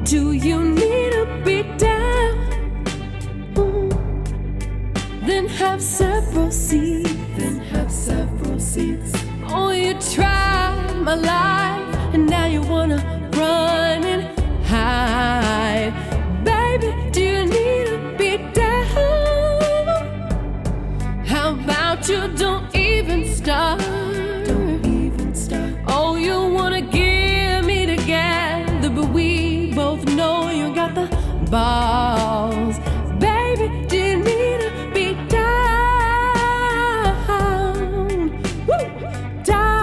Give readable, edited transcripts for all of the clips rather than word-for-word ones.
Do you need to be down? Then have several seats. Oh, you tried my life, and now you wanna run and hide. Baby, do you need to be down? How about you don't even start? Oh, you wanna get me together, but we both know you got the balls. Baby, do you need to be down? Woo! Down.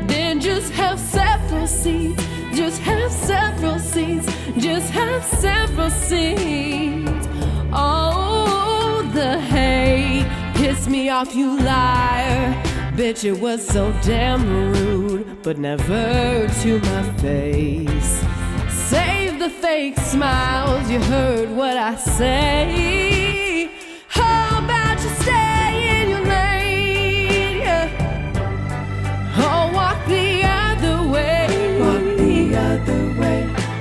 Then just have several seats. Just have several seats. Just have several seats. Oh, the hate pissed me off, you liar. Bitch, it was so damn rude, but never to my face. Save the fake smiles, you heard what I say. How about you stay in your lane? Yeah. Or walk the other way.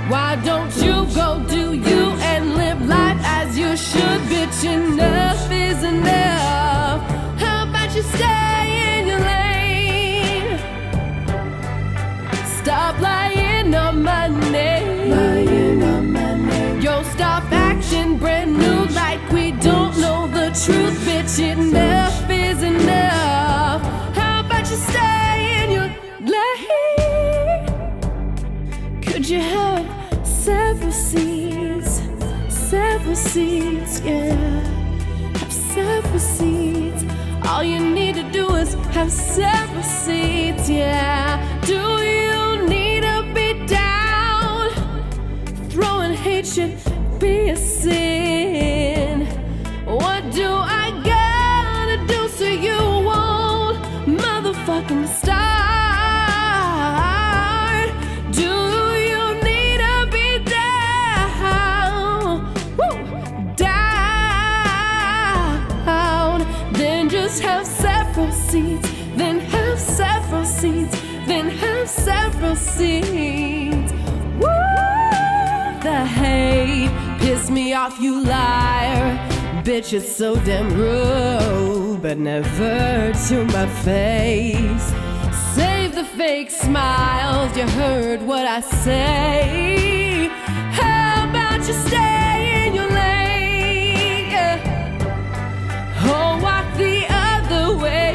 Why don't you go do you and live life as you should? Bitch, enough is enough. How about you stay in your lane? Stop lying on my name. Yo, stop acting brand new like we don't know the truth. Bitch, enough is enough. How about you stay in your lane? Could you have several seats? Several seats, yeah. Have several seats. All you need to do is have several seats, yeah. Do you need to be down? Throwing hate should be a sin. What do I gotta do so you won't motherfucking start? Do you need to be down? Woo! Down. Then just have several seats. Then have several seats. Then have several seats. Woo! The hate pissed me off, you liar. Bitch, it's so damn rude, but never to my face. Save the fake smiles, you heard what I say. How about you stay in your lane? Yeah. Or walk the other way.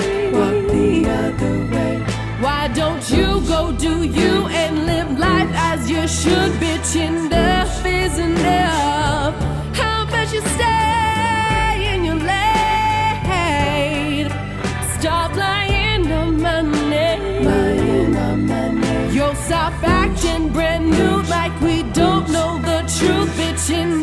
Why don't you go do you and live life as you should? Bitch, enough is enough. How about you stay in your lane? Stop lying on my name. Yo, stop acting brand new like we don't know the truth. Bitch, enough